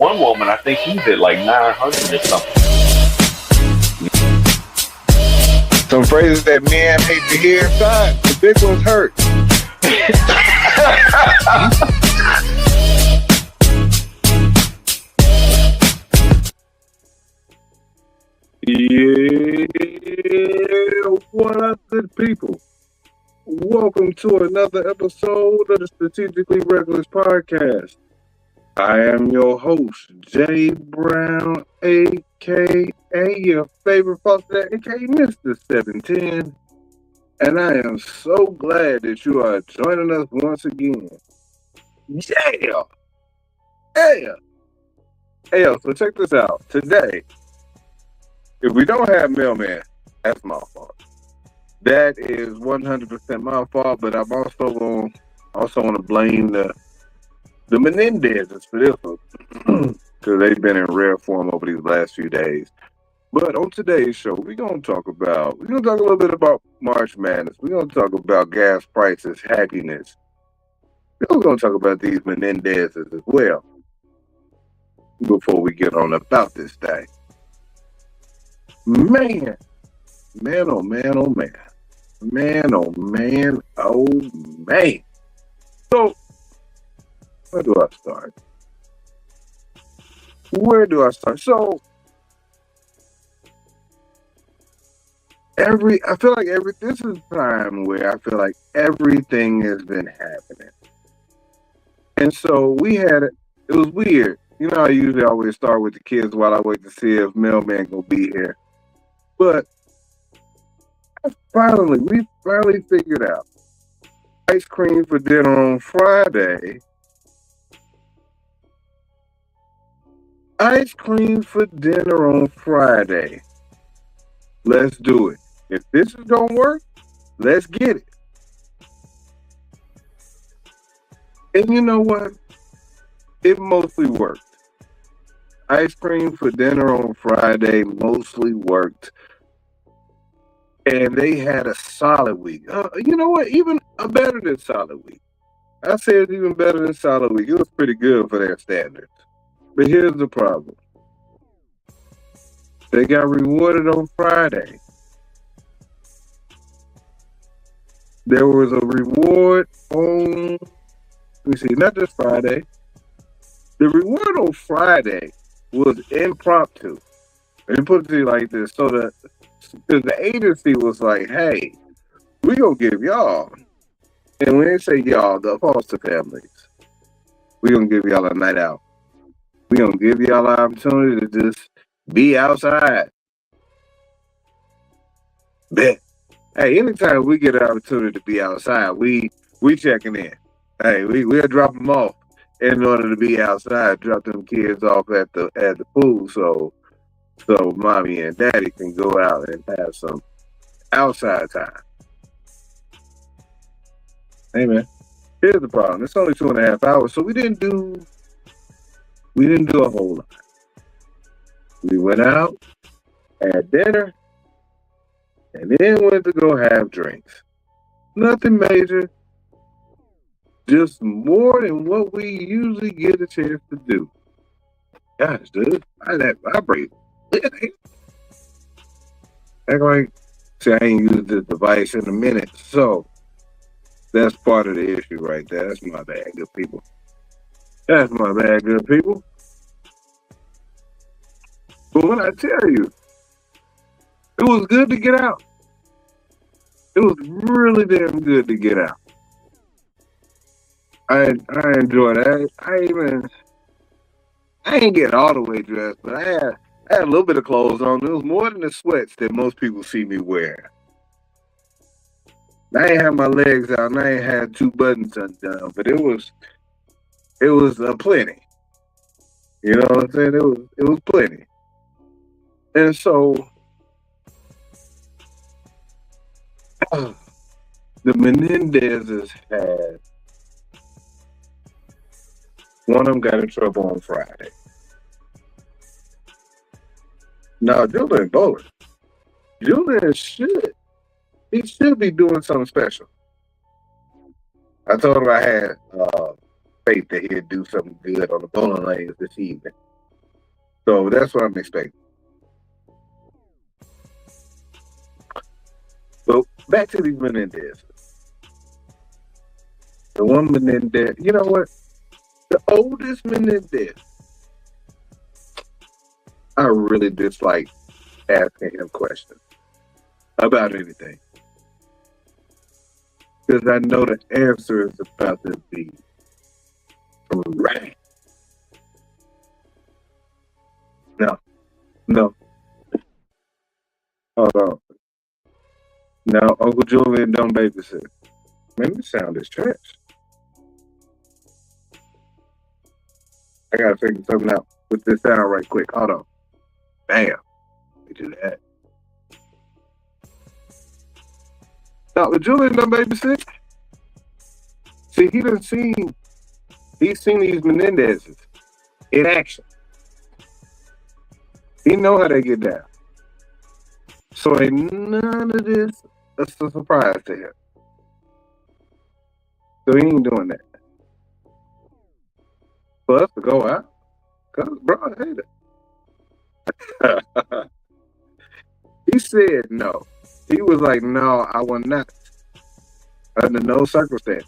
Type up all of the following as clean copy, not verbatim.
one woman, I think he's at like 900 or something. Some phrases that men hate to hear. Son, the big ones hurt. Yeah, what up, good people? Welcome to another episode of the Strategically Reckless Podcast. I am your host, Jay Brown, a.k.a. your favorite foster, a.k.a. Mr. 710. And I am so glad that you are joining us once again. Yeah! Hey, so check this out. Today, if we don't have mailman, that's my fault. That is 100% my fault, but I'm also want to blame the Menendezes for this one because they've been in rare form over these last few days. But on today's show, we're gonna talk a little bit about March Madness. We're gonna talk about gas prices, happiness. We're gonna talk about these Menendezes as well before we get on about this thing. Man, oh man. So, where do I start? So, this is a time where I feel like everything has been happening. And so it was weird. You know, I usually always start with the kids while I wait to see if mailman gonna be here. But we finally figured out ice cream for dinner on Friday. Ice cream for dinner on Friday. Let's do it. If this is gonna work, let's get it. And you know what? It mostly worked. Ice cream for dinner on Friday mostly worked. And they had a solid week. You know what? Even a better than solid week. I say it's even better than solid week. It was pretty good for their standards. But here's the problem. They got rewarded on Friday. There was a reward on, not just Friday. The reward on Friday was impromptu. Let me put it to you like this. So because the agency was like, hey, we gonna give y'all, and when they say y'all, the foster families, we gonna give y'all a night out. We gonna give y'all an opportunity to just be outside. Bet. Hey, anytime we get an opportunity to be outside, we checking in. Hey, we'll drop them off in order to be outside. Drop them kids off at the pool, so mommy and daddy can go out and have some outside time. Hey man, here's the problem. It's only 2.5 hours, so we didn't do a whole lot. We went out, had dinner, and then went to go have drinks. Nothing major, just more than what we usually get a chance to do. Gosh, dude, I vibrate. Act like, see, I ain't used this device in a minute, so that's part of the issue right there. That's my bad, good people. But when I tell you, it was good to get out. It was really damn good to get out. I enjoyed it. I ain't get all the way dressed, but I had a little bit of clothes on. It was more than the sweats that most people see me wear. I ain't had my legs out, and I ain't had 2 buttons undone, but it was plenty. You know what I'm saying? It was plenty. And so the Menendezes had, one of them got in trouble on Friday. Now, Julian Bowler, he should be doing something special. I told him I had faith that he'd do something good on the bowling lanes this evening. So that's what I'm expecting. But back to these Menendez. The one Menendez, you know what? The oldest Menendez, I really dislike asking him questions about anything. Because I know the answer is about to be right. No, no. Hold on. No, Uncle Julian don't babysit. Man, this sound is trash. I gotta figure something out with this sound right quick. Hold on. Bam. We do that. No, but Julian don't babysit. See, he's seen these Menendezes in action. He know how they get down. So ain't none of this a surprise to him. So he ain't doing that. For us to go out, cause bro, I hate it. He said no. He was like, no, I will not. Under no circumstance.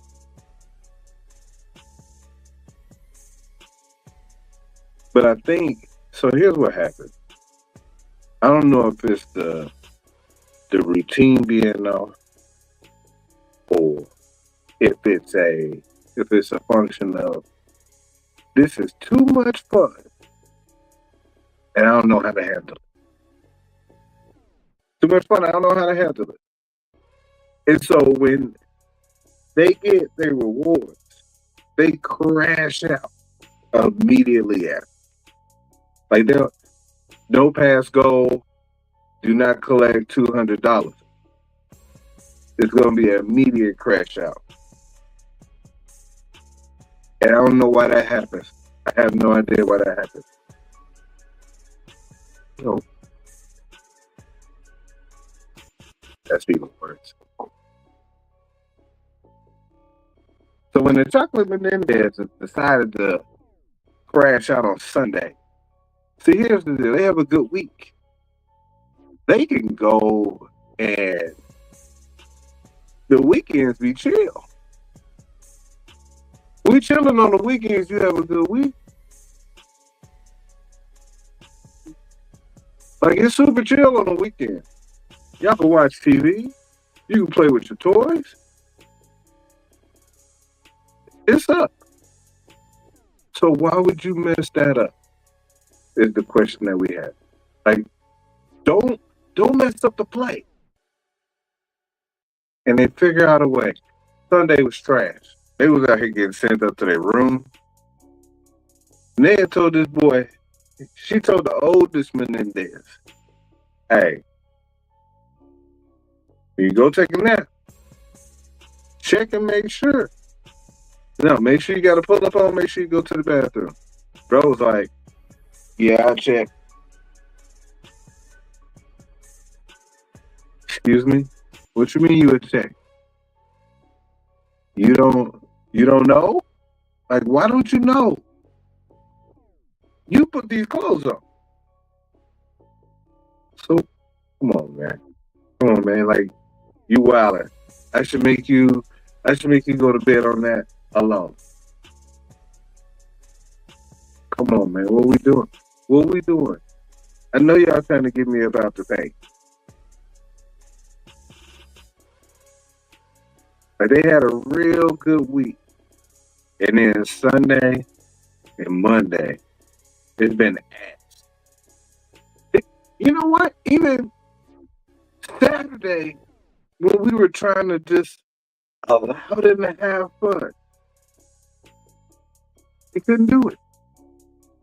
But I think, so here's what happened. I don't know if it's the routine being off or if it's a function of this is too much fun and I don't know how to handle it. Too much fun, I don't know how to handle it. And so when they get their rewards, they crash out immediately after. Like they'll no pass goal, do not collect $200. It's going to be an immediate crash out. And I don't know why that happens. I have no idea why that happens. No. That's even worse. So when the Chocolate Menendez decided to crash out on Sunday, see, here's the deal. They have a good week. They can go and the weekends be chill. We chilling on the weekends. You have a good week. Like, it's super chill on the weekend. Y'all can watch TV. You can play with your toys. It's up. So why would you mess that up? Is the question that we have. Like, don't mess up the play. And they figure out a way. Sunday was trash. They was out here getting sent up to their room. And they had told this boy, she told the oldest Menendez, hey, when you go take a nap, check and make sure. No, make sure you got to pull up on, make sure you go to the bathroom. Bro was like, yeah, I'll check. Excuse me? What you mean you would check? You don't know? Like, why don't you know? You put these clothes on. So, come on, man. Come on, man. Like, you wildin'. I should make you go to bed on that alone. Come on, man. What we doing? What we doing? I know y'all trying to get me about the thing. Like, they had a real good week. And then Sunday and Monday, it's been ass. You know what? Even Saturday, when we were trying to just allow them to have fun, they couldn't do it.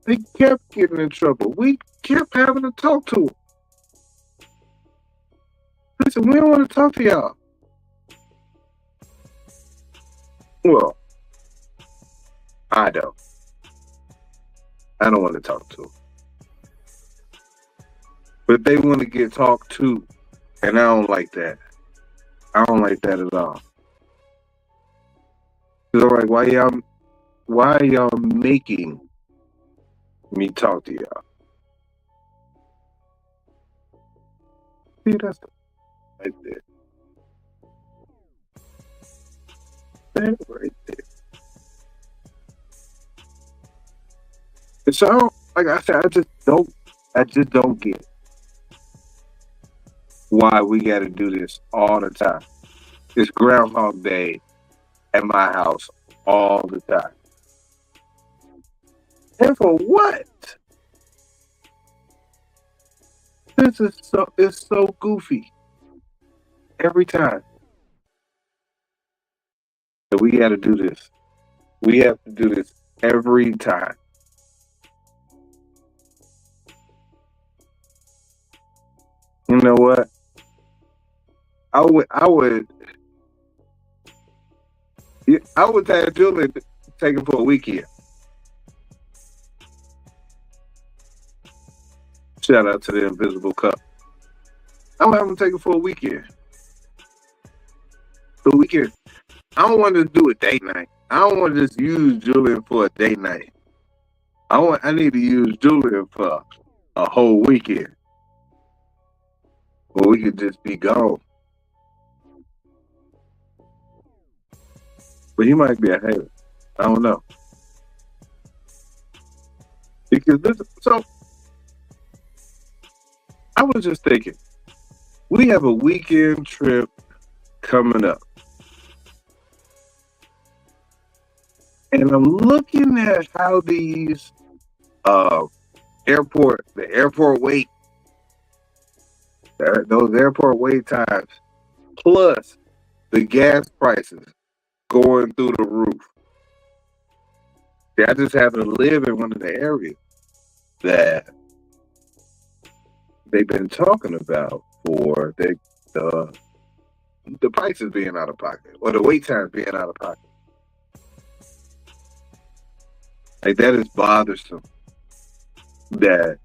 They kept getting in trouble. We kept having to talk to them. Listen, we don't want to talk to y'all. Well, I don't. I don't want to talk to them. But they want to get talked to, and I don't like that. I don't like that at all. Cause I'm like, why are y'all making me talk to y'all? See, that's right there. That right there. And so, like I said, I just don't get why we got to do this all the time. It's Groundhog Day at my house all the time. And for what? It's so goofy every time that we got to do this. We have to do this every time. You know what? I would, yeah, I would tell Julie to take him for a weekend. Shout out to the Invisible Cup. I would have him take him for a weekend. So we can. I don't want to do a date night. I don't want to just use Julian for a date night. I need to use Julian for a whole weekend, where we could just be gone. But he might be a hater. I don't know. Because so I was just thinking, we have a weekend trip coming up. And I'm looking at how these the airport wait, those airport wait times, plus the gas prices going through the roof. See, I just happen to live in one of the areas that they've been talking about for the prices being out of pocket or the wait times being out of pocket. Like, that is bothersome. That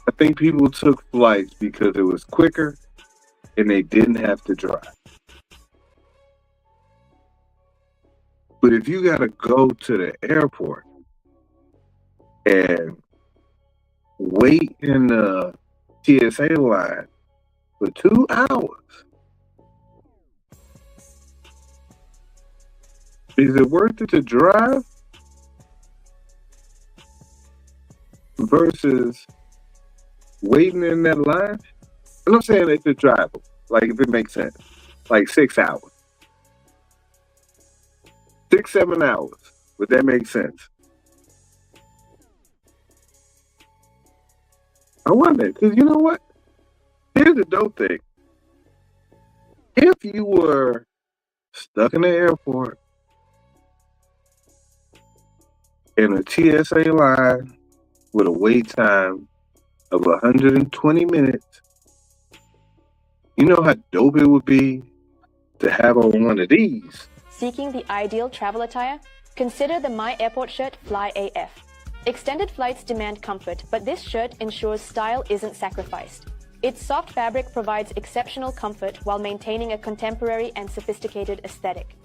I think people took flights because it was quicker and they didn't have to drive. But if you got to go to the airport and wait in the TSA line for 2 hours, is it worth it to drive versus waiting in that line? And I'm saying if it's drivable, like if it makes sense, like 6 hours, 7 hours. Would that make sense? I wonder, because you know what? Here's the dope thing. If you were stuck in the airport in a TSA line with a wait time of 120 minutes, you know how dope it would be to have on one of these. Seeking the ideal travel attire? Consider the My Airport shirt Fly AF. Extended flights demand comfort, but this shirt ensures style isn't sacrificed. Its soft fabric provides exceptional comfort while maintaining a contemporary and sophisticated aesthetic.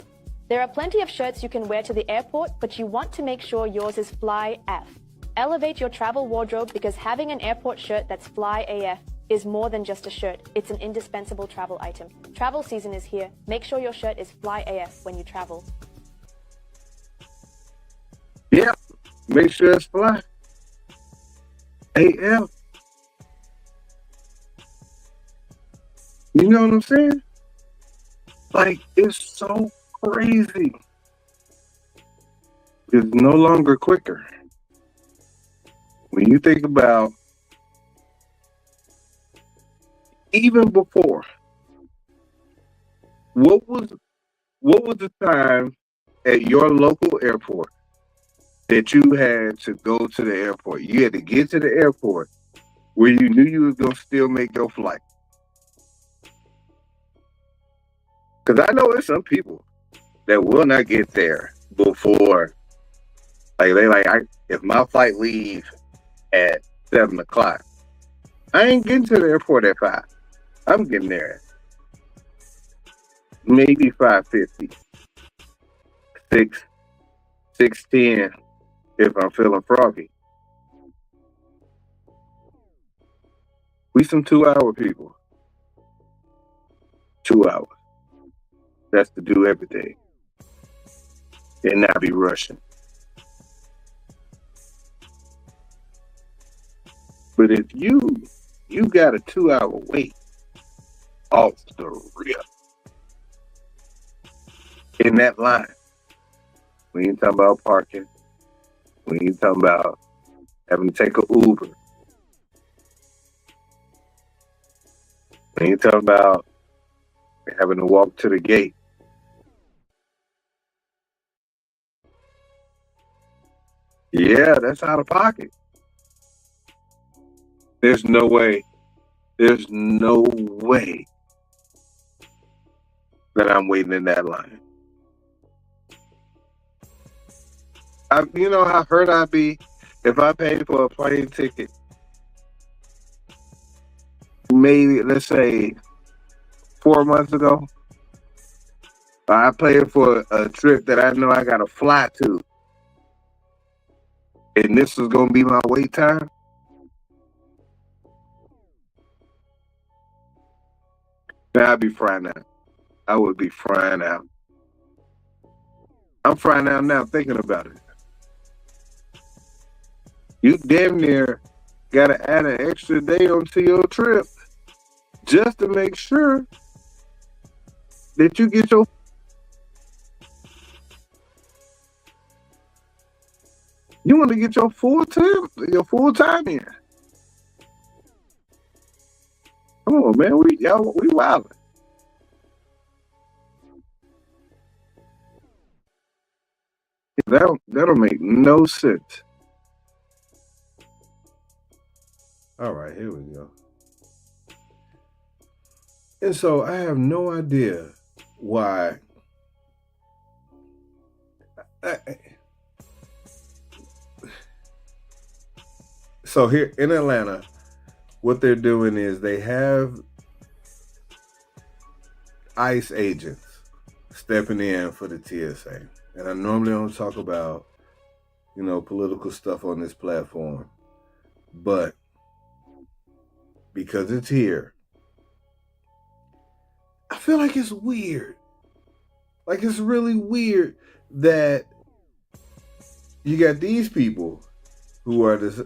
There are plenty of shirts you can wear to the airport, but you want to make sure yours is Fly AF. Elevate your travel wardrobe because having an airport shirt that's Fly AF is more than just a shirt. It's an indispensable travel item. Travel season is here. Make sure your shirt is Fly AF when you travel. Yeah, make sure it's Fly AF. You know what I'm saying? Like, it's so crazy. It's no longer quicker. When you think about even before, what was the time at your local airport that you had to go to the airport? You had to get to the airport where you knew you was gonna still make your flight. Because I know there's some people that will not get there before, if my flight leaves at 7 o'clock, I ain't getting to the airport at 5. I'm getting there at maybe 5:50, 6:10 if I'm feeling froggy. We some 2-hour people. 2 hours. That's to do everything. And not be rushing. But if you got a 2-hour wait off the rip in that line, we ain't talking about parking. We ain't talking about having to take an Uber. We ain't talking about having to walk to the gate. Yeah, that's out of pocket. There's no way that I'm waiting in that line. You know how hurt I'd be if I paid for a plane ticket, maybe, let's say, 4 months ago. I paid for a trip that I know I got to fly to, and this is going to be my wait time. Now I'd be frying out. I would be frying out. I'm frying out now thinking about it. You damn near got to add an extra day onto your trip just to make sure that you get your... You want to get your full time in. Come on, man. We wildin'. That'll make no sense. All right, here we go. And so I have no idea why. So here in Atlanta, what they're doing is they have ICE agents stepping in for the TSA. And I normally don't talk about, political stuff on this platform. But because it's here, I feel like it's weird. Like, it's really weird that you got these people who are just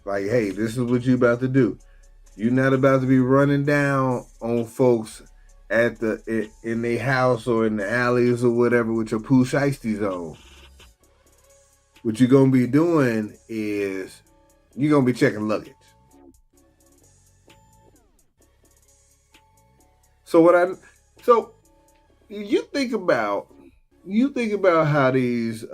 like, hey, this is what you about to do. You're not about to be running down on folks in their house or in the alleys or whatever with your poo shiesties on. What you're going to be doing is you're going to be checking luggage. So you think about how these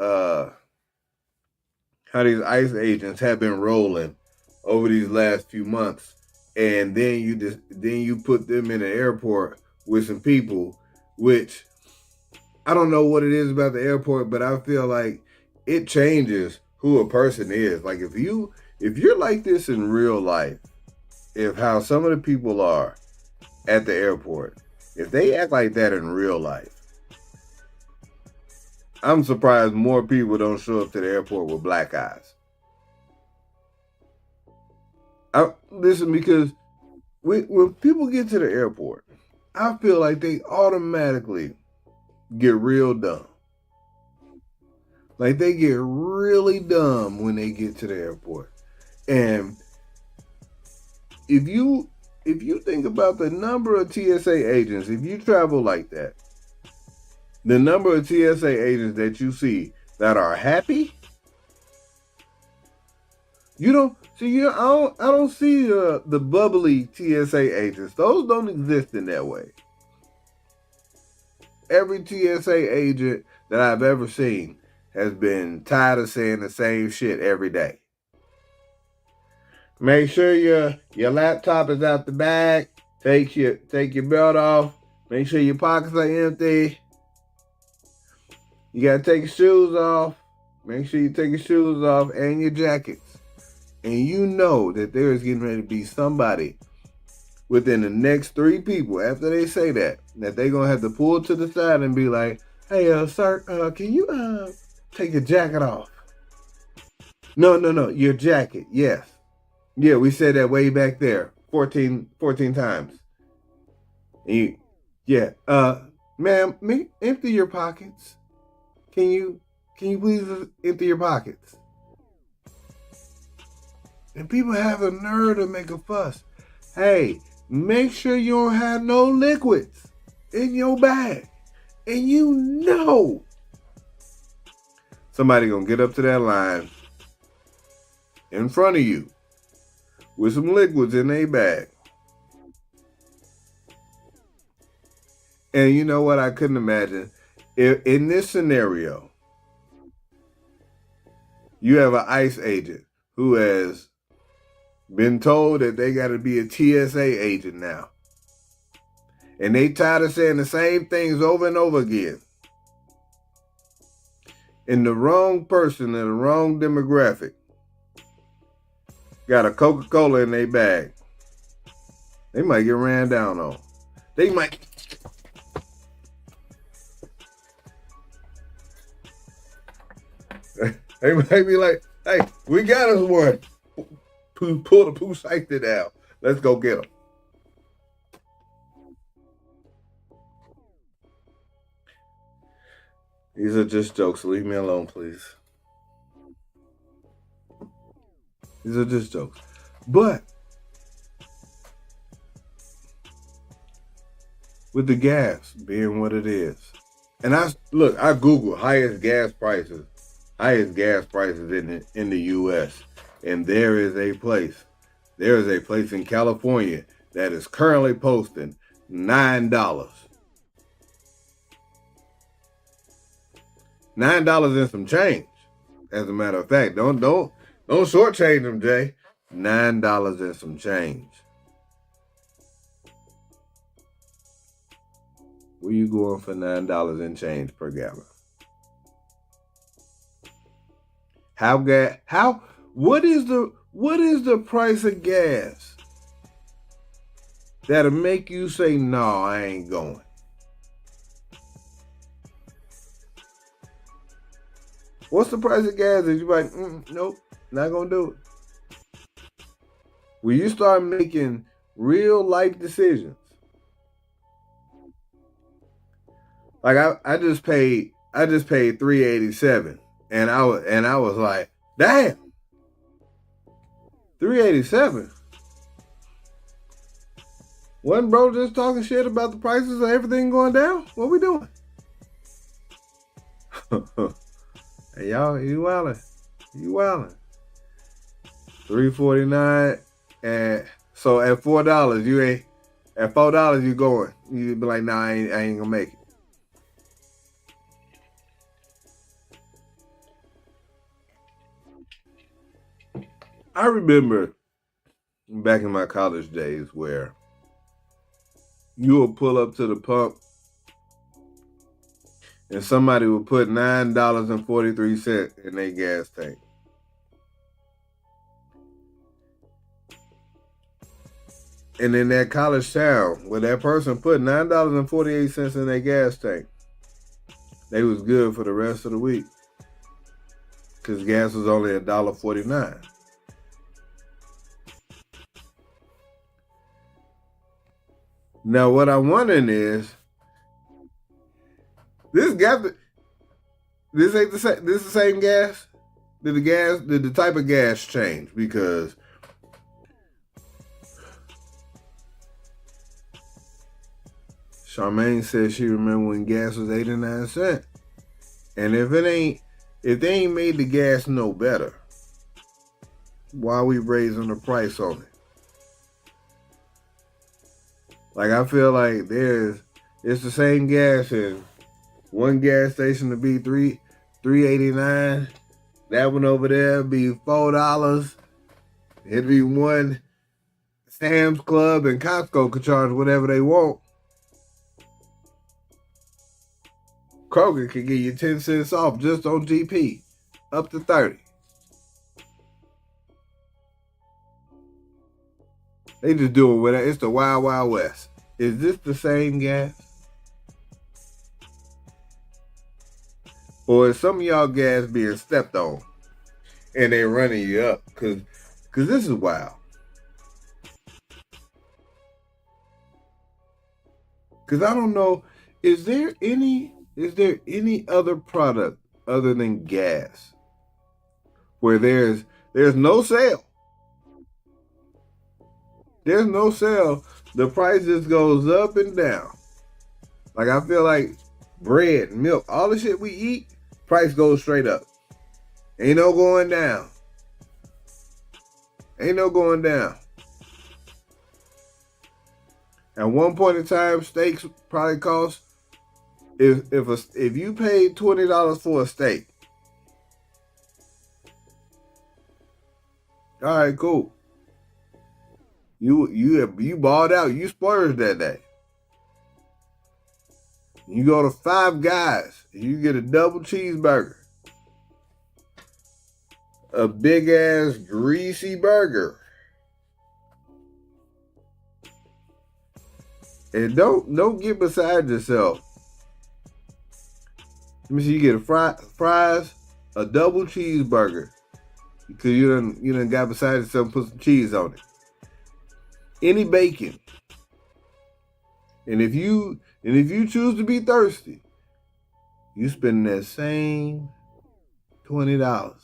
ICE agents have been rolling over these last few months, and then you put them in an airport with some people, which I don't know what it is about the airport, but I feel like it changes who a person is. Like if you're like this in real life, if how some of the people are at the airport, if they act like that in real life, I'm surprised more people don't show up to the airport with black eyes. Listen, because when people get to the airport, I feel like they automatically get real dumb. Like they get really dumb when they get to the airport. And if you think about the number of TSA agents, if you travel like that, the number of TSA agents that you see that are happy, I don't see the bubbly TSA agents. Those don't exist in that way. Every TSA agent that I've ever seen has been tired of saying the same shit every day. Make sure your laptop is out the bag. Take your belt off. Make sure your pockets are empty. You gotta take your shoes off. Make sure you take your shoes off and your jackets. And you know that there is getting ready to be somebody within the next 3 people after they say that they're gonna have to pull to the side and be like, "Hey, sir, can you take your jacket off?" No, your jacket. Yes. Yeah, we said that way back there 14 times. And ma'am, empty your pockets. Can you please empty your pockets? And people have the nerve to make a fuss. Hey, make sure you don't have no liquids in your bag. And you know somebody gonna get up to that line in front of you with some liquids in their bag. And you know what? I couldn't imagine if in this scenario you have an ICE agent who has been told that they got to be a TSA agent now. And they tired of saying the same things over and over again. And the wrong person in the wrong demographic got a Coca-Cola in their bag. They might get ran down on. They might be like, hey, we got us one. Pull the poo safety down. Let's go get them. These are just jokes. Leave me alone, please. These are just jokes. But with the gas being what it is, and I Googled highest gas prices in the U.S. and there is a place in California that is currently posting $9. $9 and some change. As a matter of fact, don't shortchange them, Jay. $9 and some change. Where you going for $9 and change per gallon? What is the price of gas that'll make you say, no, I ain't going? What's the price of gas that you like, nope, not gonna do it? When you start making real life decisions, like I just paid $3.87, and I was like, damn, $3.87. Wasn't bro just talking shit about the prices of everything going down? What we doing? Hey, y'all, you wildin'. $3.49, and so at $4, you ain't at $4 you going. You be like, nah, I ain't gonna make it. I remember back in my college days where you would pull up to the pump and somebody would put $9.43 in their gas tank. And in that college town, where that person put $9.48 in their gas tank, they was good for the rest of the week. Because gas was only $1.49. Now, what I'm wondering is, this ain't the same gas? Did the type of gas change? Because Charmaine said she remember when gas was 89 cents. And if they ain't made the gas no better, why are we raising the price on it? Like, I feel like it's the same gas in one gas station to be $3.89. That one over there be $4. It'd be one Sam's Club and Costco could charge whatever they want. Kroger could give you 10 cents off just on GP, up to 30. They just doing whatever. It's the Wild Wild West. Is this the same gas? Or is some of y'all gas being stepped on and they running you up? Cause this is wild. Because I don't know, is there any other product other than gas where there's no sale? There's no sale. The price just goes up and down. Like I feel like bread, milk, all the shit we eat, price goes straight up. Ain't no going down. Ain't no going down. At one point in time, steaks probably cost, if you paid $20 for a steak, all right, cool. You balled out. You splurged that day. You go to Five Guys, you get a double cheeseburger, a big ass greasy burger. And don't get beside yourself. Let me see, you get a fries, a double cheeseburger, because you done got beside yourself and put some cheese on it. Any bacon. And if you choose to be thirsty, you spend that same $20.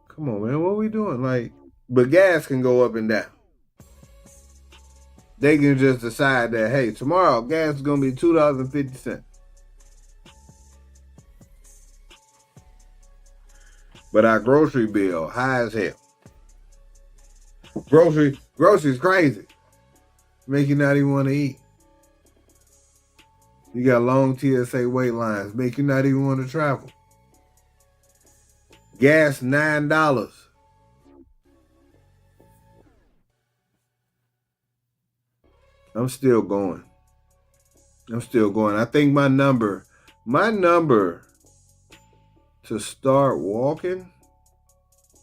Come on, man, what are we doing? Like, but gas can go up and down. They can just decide that, hey, tomorrow gas is going to be $2.50. But our grocery bill, high as hell. Groceries crazy. Make you not even want to eat. You got long TSA wait lines. Make you not even want to travel. Gas, $9. I'm still going. I think my number to start walking,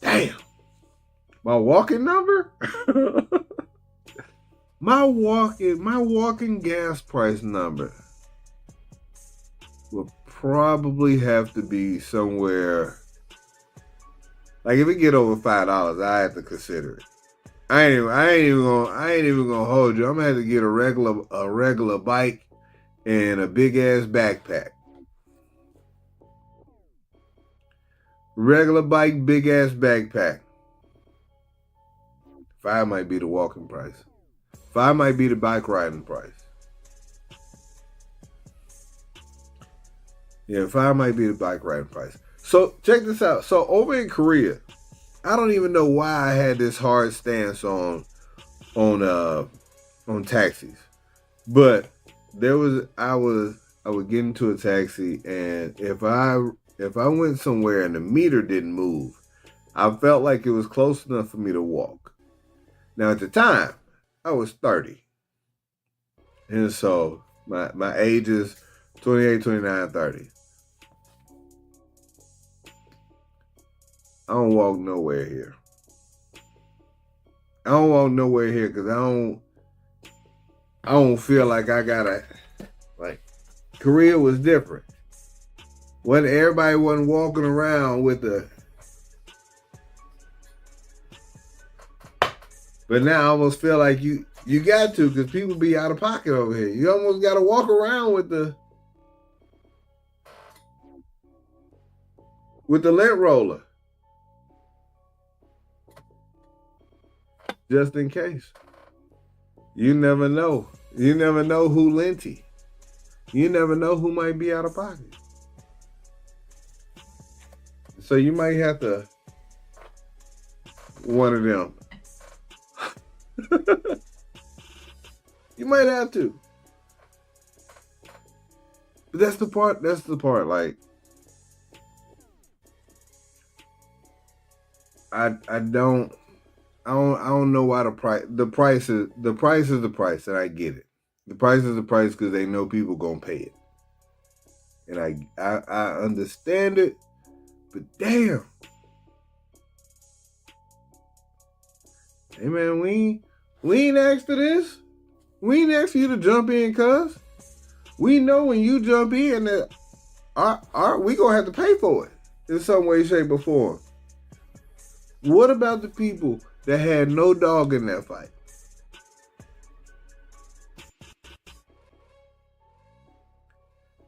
damn, my walking number? my walking gas price number will probably have to be somewhere, like if it get over $5, I have to consider it. I ain't even gonna hold you. I'm gonna have to get a regular bike and a big ass backpack. Regular bike, big ass backpack. $5 might be the walking price. $5 might be the bike riding price. Yeah, $5 might be the bike riding price. So check this out. So over in Korea, I don't even know why I had this hard stance on taxis, but I would get into a taxi, and if I went somewhere and the meter didn't move, I felt like it was close enough for me to walk. Now at the time, I was 30, and so my age is 28, 29, 30. I don't walk nowhere here. Because I don't feel like I gotta, like, Korea was different. When everybody wasn't walking around with but now I almost feel like you got to, because people be out of pocket over here. You almost got to walk around with the lint roller. Just in case. You never know. You never know who linty. You never know who might be out of pocket. So you might have to, one of them. You might have to. But that's the part, like, I don't know why the price is the price, and I get it. The price is the price because they know people gonna pay it. And I understand it, but damn. Hey man, we ain't asked for this. We ain't asked for you to jump in, cuz. We know when you jump in that we gonna have to pay for it in some way, shape, or form. What about the people that had no dog in that fight?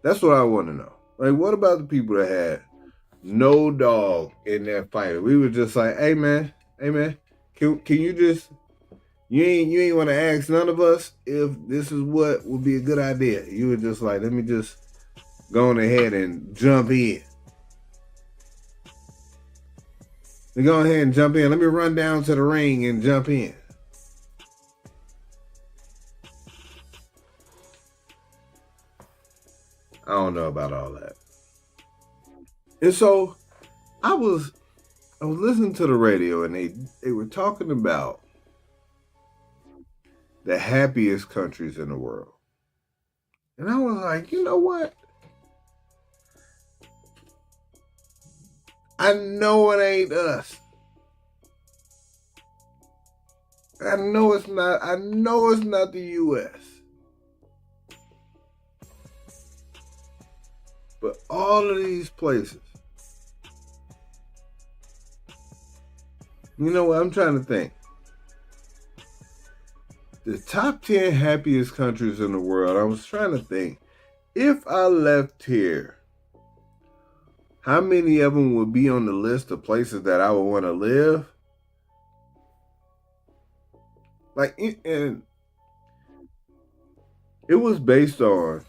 That's what I want to know. Like, what about the people that had no dog in that fight? We were just like, hey man, can you just you ain't want to ask none of us if this is what would be a good idea. You were just like, let me just go on ahead and jump in. Go ahead and jump in. Let me run down to the ring and jump in. I don't know about all that. And so I was listening to the radio, and they were talking about the happiest countries in the world. And I was like, you know what? I know it ain't us. I know it's not the U.S. But all of these places, you know what? I'm trying to think. The top 10 happiest countries in the world, I was trying to think, if I left here, how many of them would be on the list of places that I would want to live? Like, and it was based on,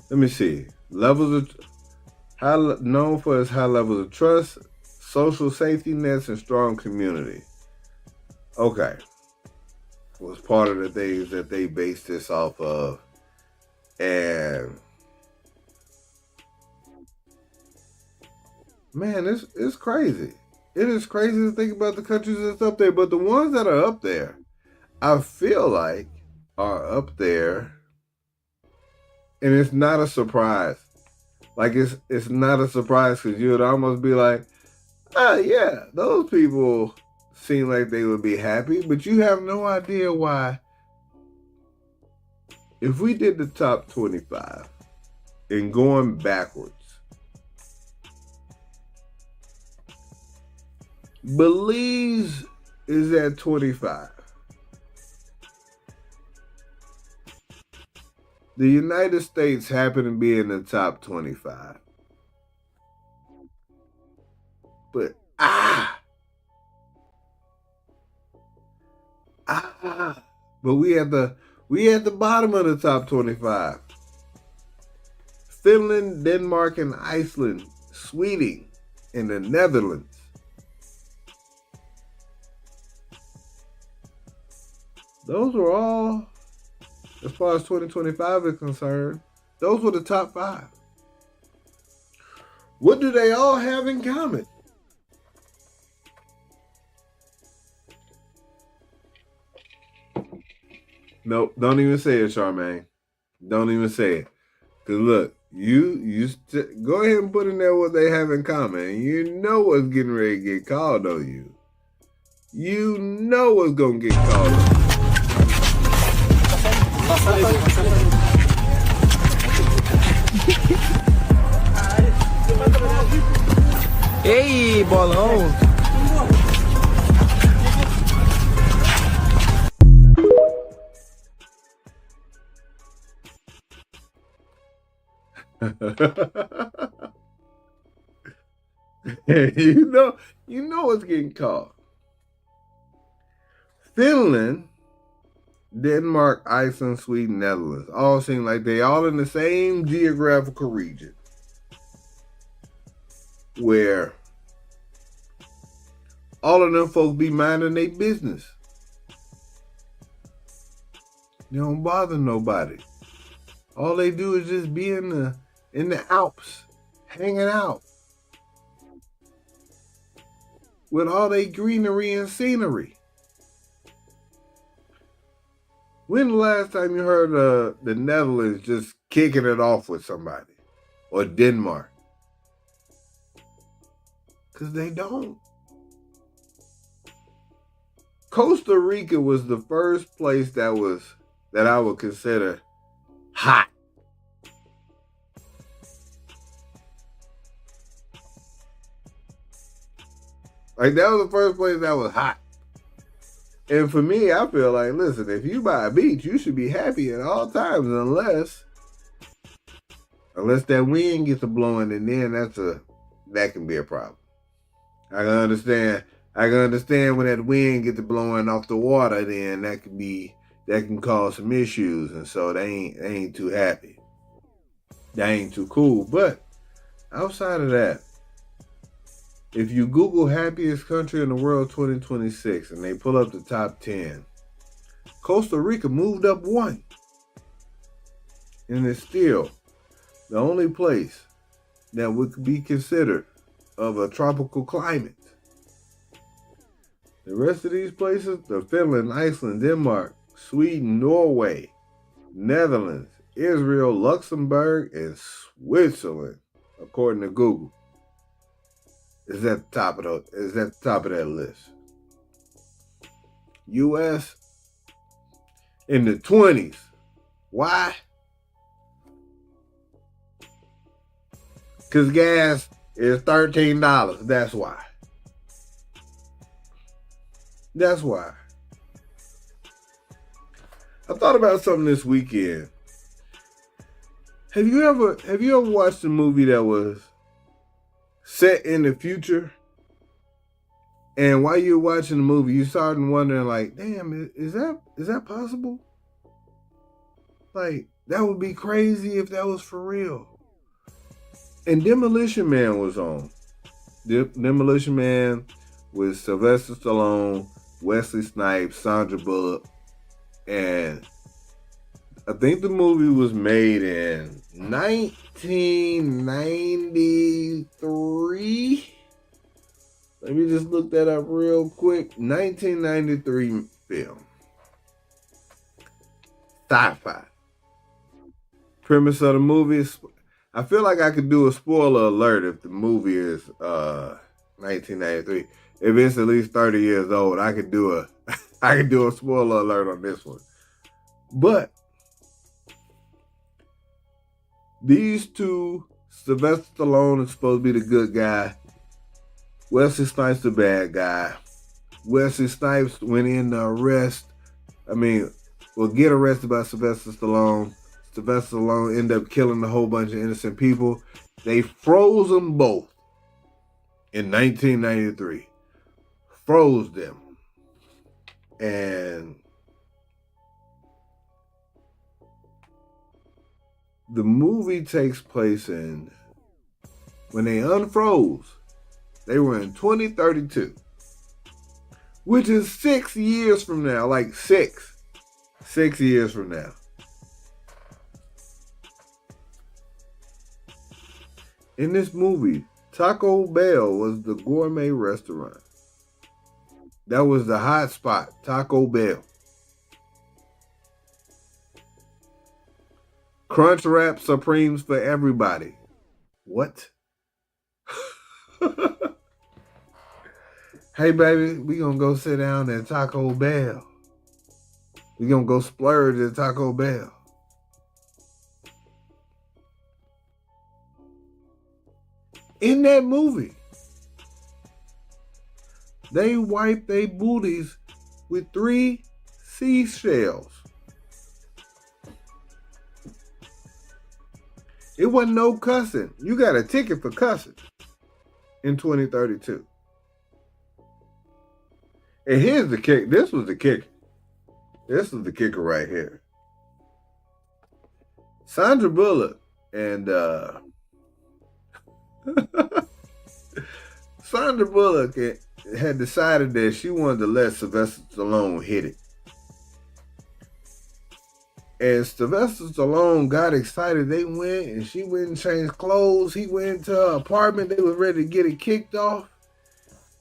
let me see, levels of, known for its high levels of trust, social safety nets, and strong community. Okay. Was part of the things that they based this off of. And man, it's crazy. It is crazy to think about the countries that's up there. But the ones that are up there, I feel like are up there. And it's not a surprise. Like, it's not a surprise because you would almost be like, yeah, those people seem like they would be happy, but you have no idea why. If we did the top 25 and going backwards, Belize is at 25. The United States happen to be in the top 25. But but we at the bottom of the top 25. Finland, Denmark, and Iceland, Sweden, and the Netherlands. Those were all, as far as 2025 is concerned, those were the top 5. What do they all have in common? Nope, don't even say it, Charmaine. Don't even say it. Because look, you go ahead and put in there what they have in common. You know what's getting ready to get called on you. You know what's going to get called on you. Ei, bolão! you know what's getting called. Finland, Denmark, Iceland, Sweden, Netherlands all seem like they all in the same geographical region where all of them folks be minding their business. They don't bother nobody. All they do is just be in the Alps, hanging out with all their greenery and scenery. When the last time you heard the Netherlands just kicking it off with somebody? Or Denmark? Because they don't. Costa Rica was the first place that I would consider hot. Like, that was the first place that was hot. And for me, I feel like, listen, if you by a beach, you should be happy at all times, unless Unless that wind gets a blowing, and then that can be a problem. I can understand when that wind gets blowing off the water, then that can cause some issues, and so they ain't too happy. That ain't too cool. But outside of that, if you Google happiest country in the world 2026 and they pull up the top 10, Costa Rica moved up 1. And it's still the only place that would be considered of a tropical climate. The rest of these places, the Finland, Iceland, Denmark, Sweden, Norway, Netherlands, Israel, Luxembourg, and Switzerland, according to Google, is at the top of that list. U.S. in the 20s. Why? Because gas is $13. That's why. That's why. I thought about something this weekend. Have you ever watched a movie that was set in the future? And while you're watching the movie, you started wondering, like, damn, is that possible? Like, that would be crazy if that was for real. And Demolition Man was on. Demolition Man with Sylvester Stallone, Wesley Snipes, Sandra Bullock, and I think the movie was made in 1993. Let me just look that up real quick. 1993 film. Sci-fi. Premise of the movie is, I feel like I could do a spoiler alert if the movie is 1993. If it's at least 30 years old, I could do a spoiler alert on this one. But these two, Sylvester Stallone is supposed to be the good guy. Wesley Snipes the bad guy. Wesley Snipes went in to get arrested by Sylvester Stallone. Sylvester Stallone ended up killing a whole bunch of innocent people. They froze them both in 1993. Froze them. And the movie takes place when they unfroze, they were in 2032, which is 6 years from now, like 6 years from now. In this movie, Taco Bell was the gourmet restaurant. That was the hot spot, Taco Bell. Crunch Wrap Supremes for everybody. What? Hey, baby, we gonna go sit down at Taco Bell. We gonna go splurge at Taco Bell. In that movie, they wiped their booties with 3 seashells. It wasn't no cussing. You got a ticket for cussing in 2032. And here's the kick. This was the kicker. This was the kicker right here. Sandra Bullock and Sandra Bullock had decided that she wanted to let Sylvester Stallone hit it. And Sylvester Stallone got excited. They went and she went and changed clothes. He went into her apartment. They was ready to get it kicked off.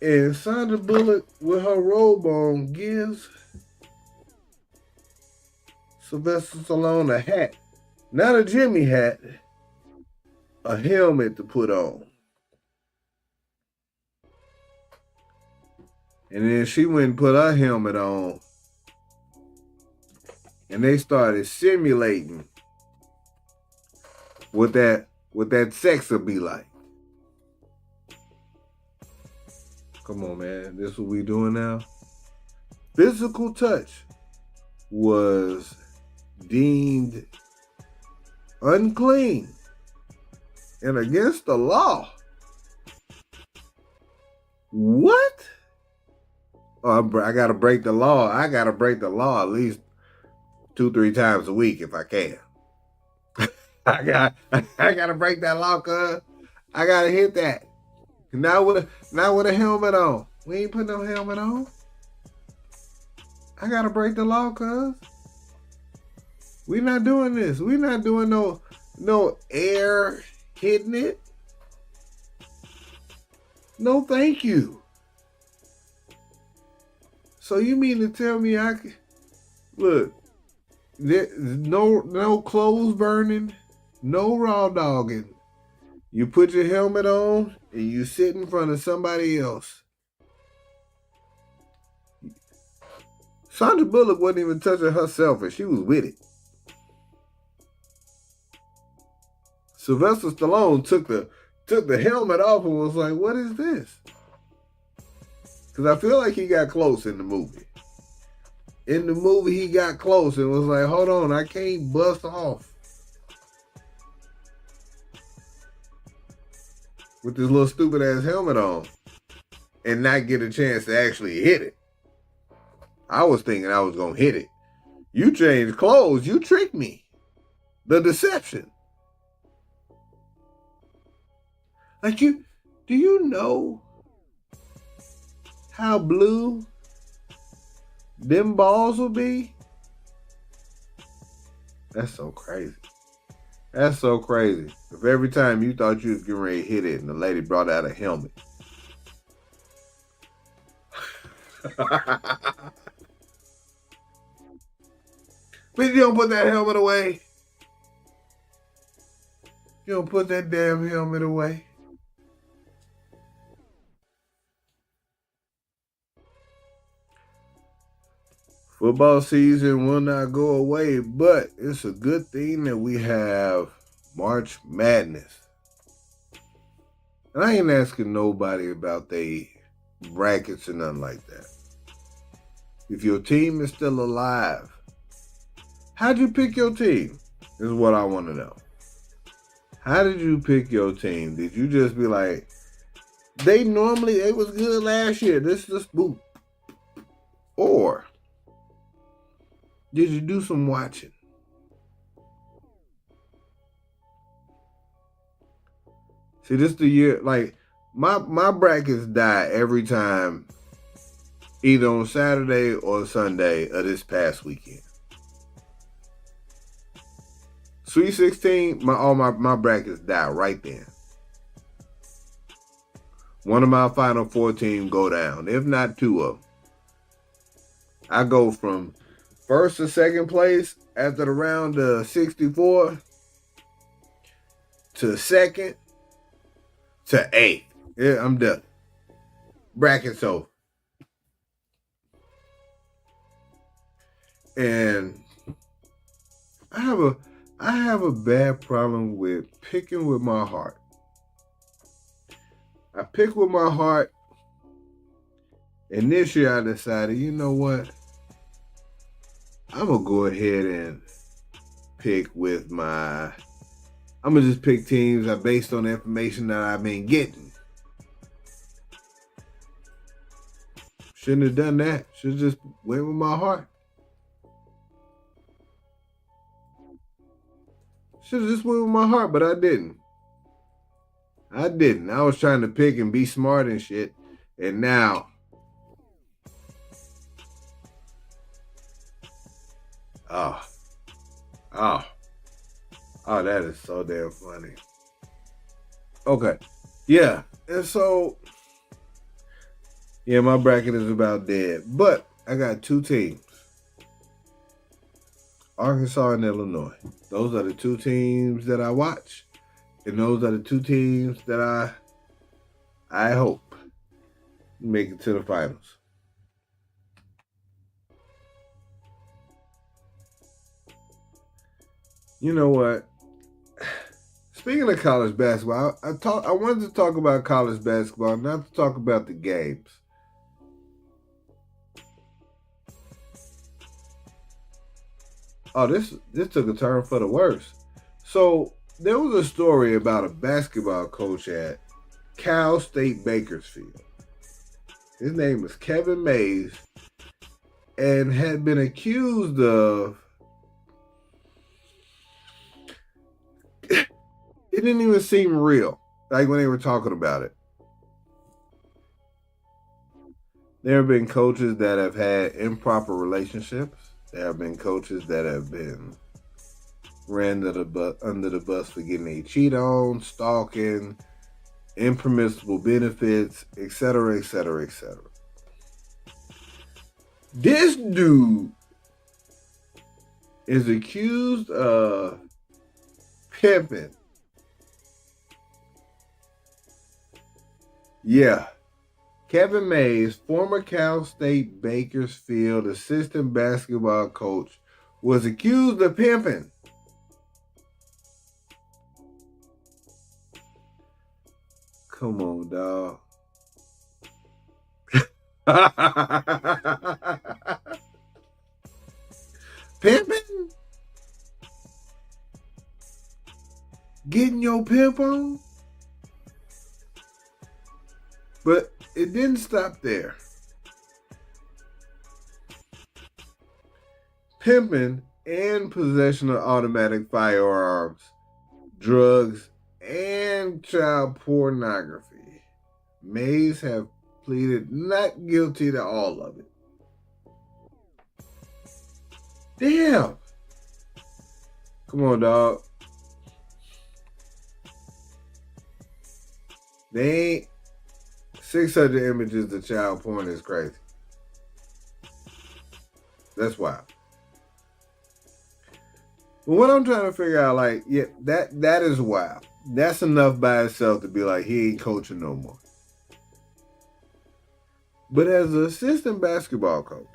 And Sandra Bullock, with her robe on, gives Sylvester Stallone a hat. Not a Jimmy hat. A helmet to put on. And then she went and put her helmet on. And they started simulating what that sex would be like. Come on, man. This is what we doing now? Physical touch was deemed unclean and against the law. What? Oh, I got to break the law. I got to break the law at least 2-3 times a week if I can. I got to break that law, cuz. I got to hit that. Not with a helmet on. We ain't putting no helmet on. I got to break the law, cuz. We not doing this. We not doing no air hitting it. No, thank you. So you mean to tell me I can look? There's no clothes burning, no raw dogging. You put your helmet on and you sit in front of somebody else. Sandra Bullock wasn't even touching herself, and she was with it. Sylvester Stallone took the helmet off and was like, "What is this?" Because I feel like he got close in the movie. In the movie, he got close and was like, "Hold on, I can't bust off with this little stupid ass helmet on and not get a chance to actually hit it." I was thinking I was gonna hit it. You changed clothes. You tricked me. The deception. Like do you know how blue them balls will be? That's so crazy. That's so crazy. If every time you thought you was getting ready to hit it and the lady brought out a helmet. But you don't put that helmet away. You don't put that damn helmet away. Football season will not go away, but it's a good thing that we have March Madness. And I ain't asking nobody about they brackets or nothing like that. If your team is still alive, how'd you pick your team? Is what I want to know. How did you pick your team? Did you just be like, they was good last year, this is just boot? Or did you do some watching? See, this is the year, like, my brackets die every time, either on Saturday or Sunday of this past weekend. Sweet 16, all my brackets die right then. One of my Final Four teams go down, if not two of them. I go from first to second place after the round of 64 to second to eighth. Yeah, I'm done. Bracket's over. And I have a bad problem with picking with my heart. I pick with my heart, and this year I decided, you know what? I'm going to go ahead and pick with I'm going to just pick teams based on the information that I've been getting. Shouldn't have done that. Should have just went with my heart. Should have just went with my heart, but I didn't. I was trying to pick and be smart and shit. And now, that is so damn funny. Okay. Yeah. And so, yeah, my bracket is about dead. But I got two teams. Arkansas and Illinois. Those are the two teams that I watch. And those are the two teams that I hope make it to the finals. You know what? Speaking of college basketball, I wanted to talk about college basketball, not to talk about the games. Oh, this took a turn for the worse. So there was a story about a basketball coach at Cal State Bakersfield. His name was Kevin Mays, and had been accused of, it didn't even seem real, like when they were talking about it. There have been coaches that have had improper relationships. There have been coaches that have been ran under the bus for getting a cheat on, stalking, impermissible benefits, etc., etc., etc. This dude is accused of pimping. Yeah. Kevin Mays, former Cal State Bakersfield assistant basketball coach, was accused of pimping. Come on, dog. Pimping? Getting your pimp on? But it didn't stop there. Pimping and possession of automatic firearms, drugs, and child pornography. Mays have pleaded not guilty to all of it. Damn. Come on, dog. They ain't 600 images of child porn is crazy. That's wild. But what I'm trying to figure out, like, yeah, that is wild. That's enough by itself to be like, he ain't coaching no more. But as an assistant basketball coach,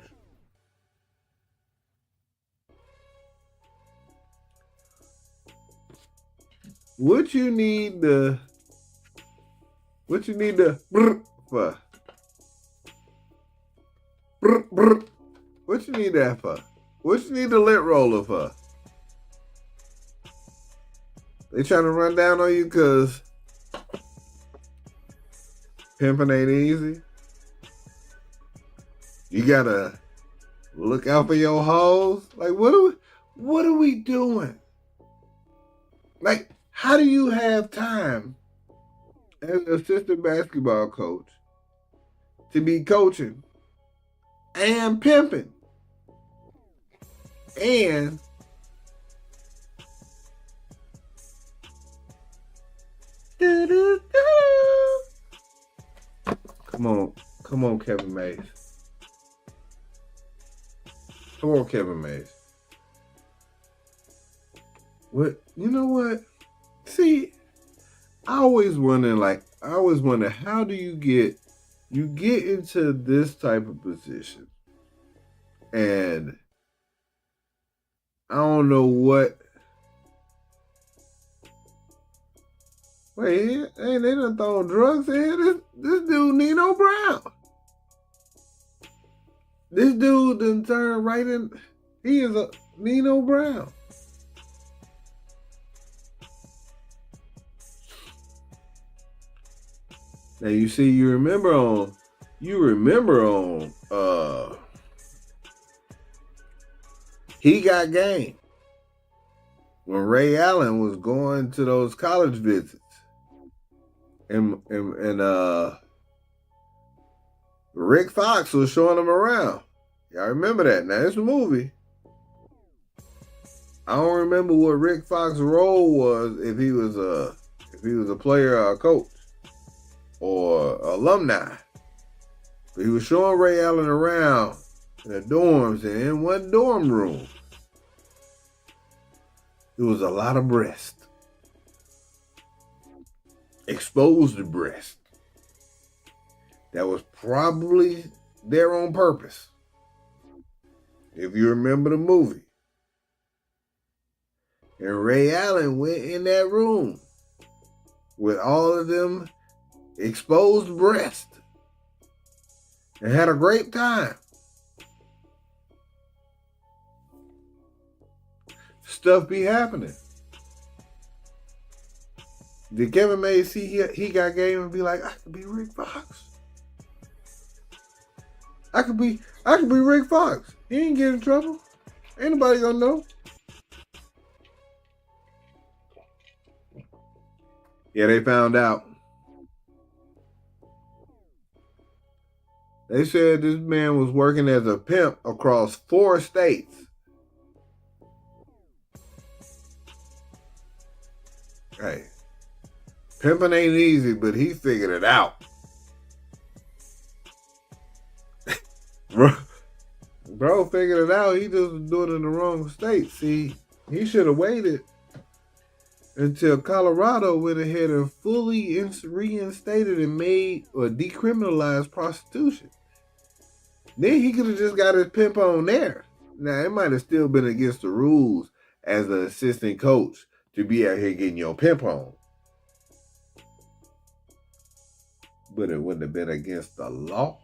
what you need for? What you need the that for? What you need the lint roller for? They trying to run down on you because pimping ain't easy. You gotta look out for your hoes. Like, what are we doing? Like, how do you have time as an assistant basketball coach to be coaching and pimping and come on, Kevin Mays. Come on, Kevin Mays. What? You know what? See, I always wonder how do you get into this type of position, and I don't know what. Wait, hey, they done throwing drugs in here. This dude Nino Brown. This dude done turned right in. He is a Nino Brown. Now you see, you remember on He Got Game, when Ray Allen was going to those college visits, and Rick Fox was showing him around. Y'all remember that? Now it's a movie. I don't remember what Rick Fox's role was, if he was a player or a coach or alumni. But he was showing Ray Allen around in the dorms, and in one dorm room, there was a lot of breast. Exposed breast. That was probably there on purpose. If you remember the movie. And Ray Allen went in that room with all of them exposed breasts and had a great time. Stuff be happening. Did Kevin Mays see he got game and be like, I could be Rick Fox. I could be Rick Fox. He ain't get in trouble. Ain't nobody gonna know. Yeah, they found out. They said this man was working as a pimp across 4 states. Hey, pimping ain't easy, but he figured it out. Bro figured it out. He just was doing it in the wrong state. See, he should have waited until Colorado went ahead and fully reinstated and made or decriminalized prostitution. Then he could have just got his pimp on there. Now, it might have still been against the rules as an assistant coach to be out here getting your pimp on. But it wouldn't have been against the law.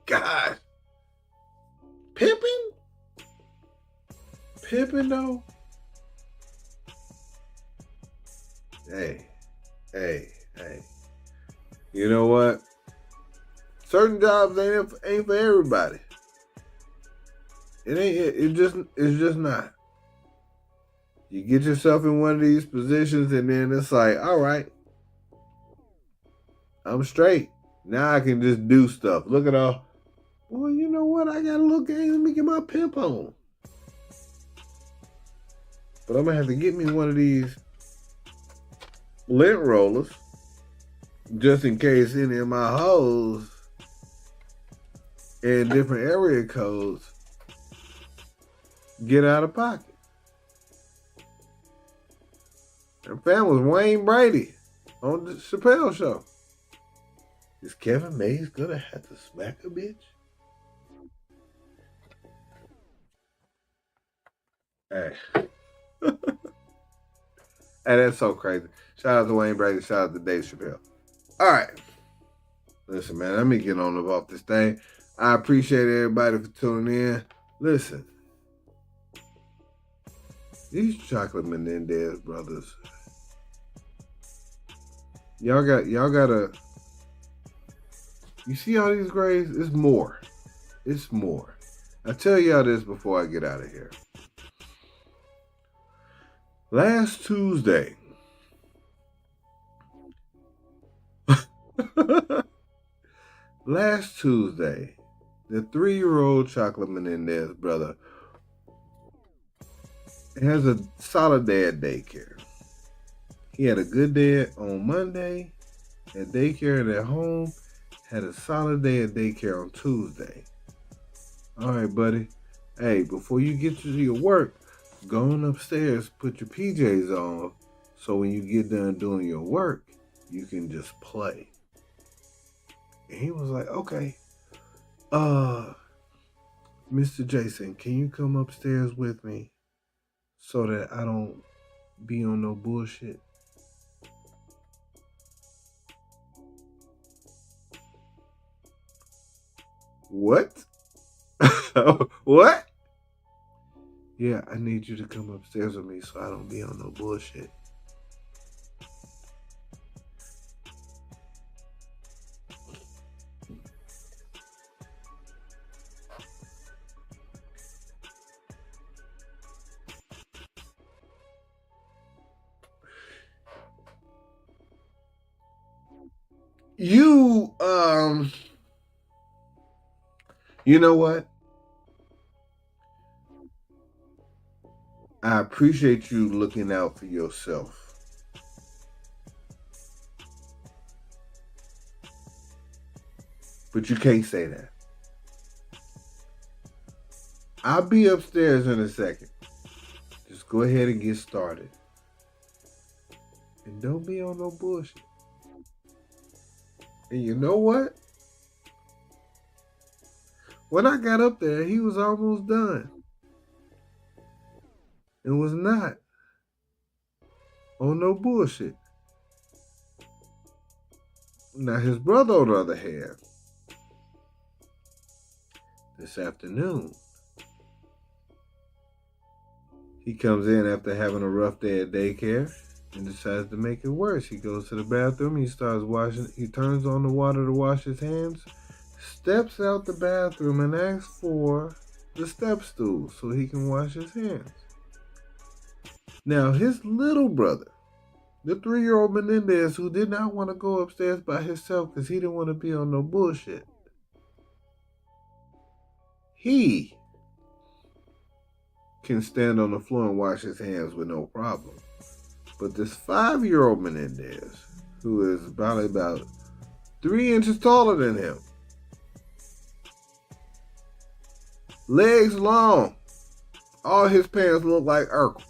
God. Pimping? Pimping though? Hey. You know what? Certain jobs ain't for everybody. It's just not. You get yourself in one of these positions and then it's like, all right, I'm straight. Now I can just do stuff. Look at all. Well, you know what? I got a little game. Let me get my pimp on. But I'm going to have to get me one of these lint rollers just in case any of my hoes in different area codes get out of pocket. And fam was Wayne Brady on the Chappelle Show. Is Kevin Mays gonna have to smack a bitch? Hey. Hey, that's so crazy. Shout out to Wayne Brady. Shout out to Dave Chappelle. All right. Listen, man, let me get on about this thing. I appreciate everybody for tuning in. Listen. These Chocolate Menendez brothers. Y'all gotta. You see all these grades? It's more. It's more. I tell y'all this before I get out of here. Last Tuesday, the 3-year-old Chocolate Menendez brother has a solid day at daycare. He had a good day on Monday at daycare and at home. Had a solid day at daycare on Tuesday. All right, buddy. Hey, before you get to your work, go on upstairs, put your PJs on, so when you get done doing your work, you can just play. And he was like, okay. Mr. Jason, can you come upstairs with me so that I don't be on no bullshit? What? What? Yeah, I need you to come upstairs with me so I don't be on no bullshit. You know what? I appreciate you looking out for yourself. But you can't say that. I'll be upstairs in a second. Just go ahead and get started. And don't be on no bullshit. And you know what? When I got up there, he was almost done. It was not on no bullshit. Now his brother, on the other hand, this afternoon, He comes in after having a rough day at daycare and decides to make it worse. He goes to the bathroom. He starts washing. He turns on the water to wash his hands, steps out the bathroom and asks for the step stool so he can wash his hands. Now, his little brother, the 3-year-old Menendez, who did not want to go upstairs by himself because he didn't want to be on no bullshit, he can stand on the floor and wash his hands with no problem. But this 5-year-old Menendez, who is probably about 3 inches taller than him, legs long, all his pants look like Urkel,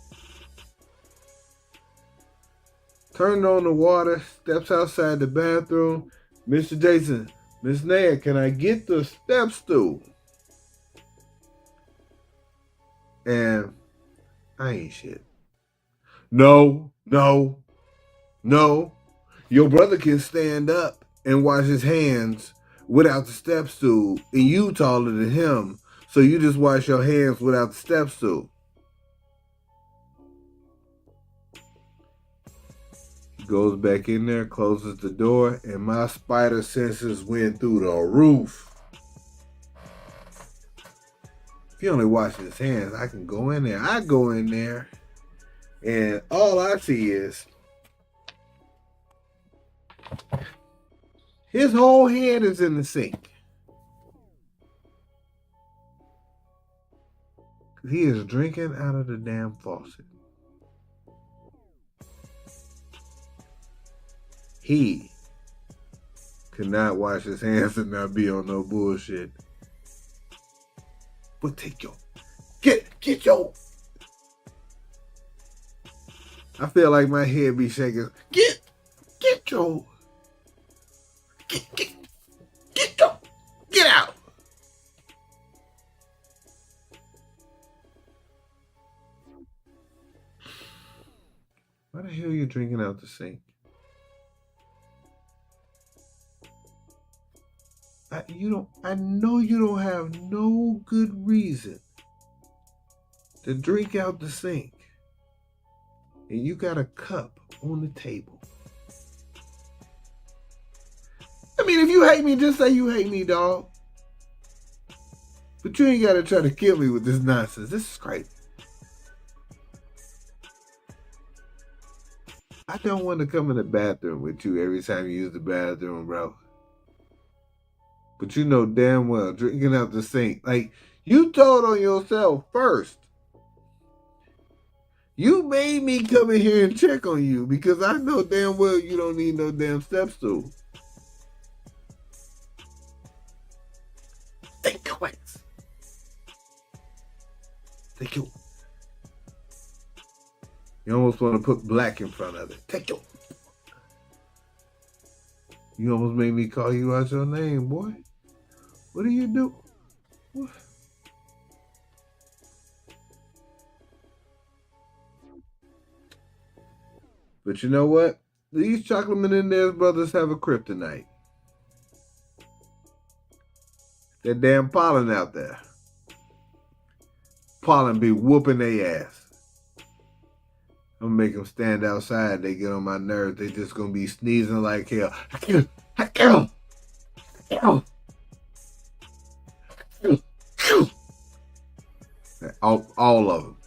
turned on the water, steps outside the bathroom. Mr. Jason, Miss Naya, can I get the step stool? And I ain't shit. No. Your brother can stand up and wash his hands without the step stool, and you taller than him, so you just wash your hands without the step stool. He goes back in there, closes the door, and my spider senses went through the roof. If he only washes his hands, I can go in there. I go in there, and all I see is his whole hand is in the sink. He is drinking out of the damn faucet. He could not wash his hands and not be on no bullshit. But take your, get your. I feel like my head be shaking. Get your, get out. Why the hell are you drinking out the sink? I know you don't have no good reason to drink out the sink. And you got a cup on the table. I mean, if you hate me, just say you hate me, dog. But you ain't got to try to kill me with this nonsense. This is crazy. I don't want to come in the bathroom with you every time you use the bathroom, bro. But you know damn well, drinking out the sink. Like, you told on yourself first. You made me come in here and check on you because I know damn well you don't need no damn step stool. Think your ways. Take your. You almost want to put black in front of it. Take your. You almost made me call you out your name, boy. What do you do? What? But you know what? These Chocolate Menendez brothers have a kryptonite. That damn pollen out there. Pollen be whooping their ass. I'm gonna make them stand outside. They get on my nerves. They just gonna be sneezing like hell. All of them.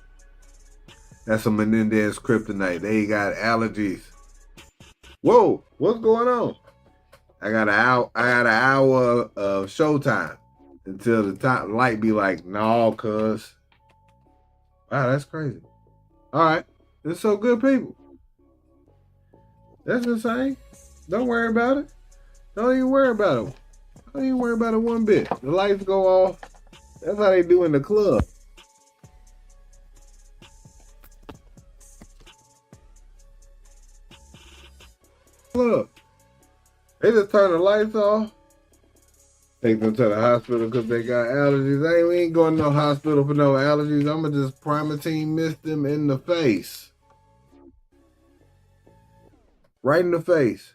That's a Menendez kryptonite. They got allergies. Whoa, what's going on? I got an hour of showtime until the top light be like, no, cuz. Wow, that's crazy. All right. They're so good people. That's insane. Don't worry about it. Don't even worry about it. Don't even worry about it one bit. The lights go off. That's how they do in the club. Look, they just turn the lights off. Take them to the hospital because they got allergies. We ain't going to no hospital for no allergies. I'm going to just Primatine mist them in the face. Right in the face.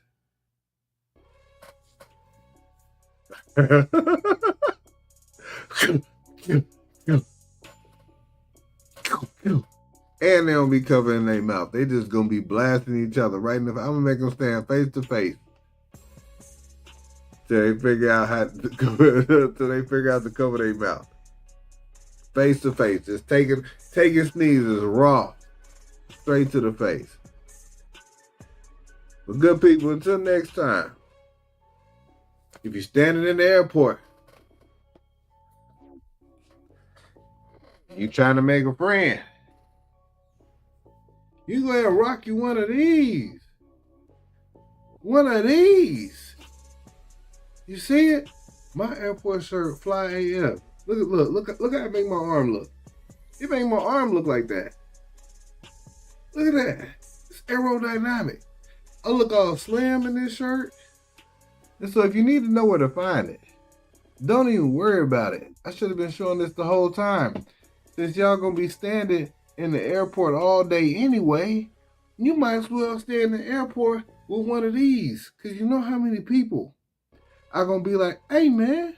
And they don't be covering their mouth. They just gonna be blasting each other right in the. I'm gonna make them stand face to face till they figure out how to cover. Till they figure out to cover their mouth. Face to face, just taking sneezes raw, straight to the face. But good people, until next time. If you're standing in the airport, you trying to make a friend, you go ahead and rock you one of these. One of these. You see it? My airport shirt, Fly AF. Look how it make my arm look. It make my arm look like that. Look at that. It's aerodynamic. I look all slim in this shirt. And so if you need to know where to find it, don't even worry about it. I should have been showing this the whole time. Since y'all gonna be standing in the airport all day anyway, you might as well stay in the airport with one of these. Because you know how many people are gonna be like, hey man,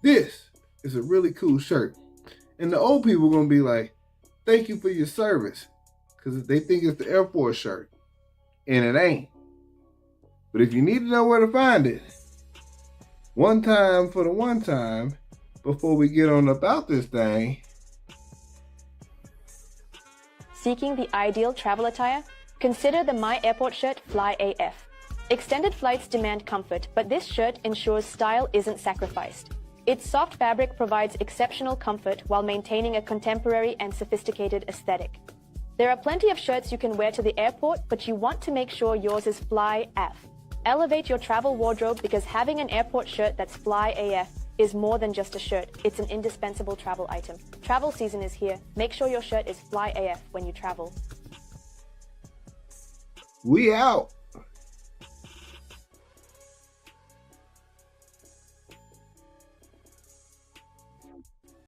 this is a really cool shirt. And the old people gonna be like, thank you for your service. Because they think it's the Air Force shirt. And it ain't. But if you need to know where to find it, one time for the one time, before we get on about this thing. Seeking the ideal travel attire? Consider the My Airport shirt Fly AF. Extended flights demand comfort, but this shirt ensures style isn't sacrificed. Its soft fabric provides exceptional comfort while maintaining a contemporary and sophisticated aesthetic. There are plenty of shirts you can wear to the airport, but you want to make sure yours is Fly AF. Elevate your travel wardrobe because having an airport shirt that's Fly AF is more than just a shirt. It's an indispensable travel item. Travel season is here. Make sure your shirt is Fly AF when you travel. We out.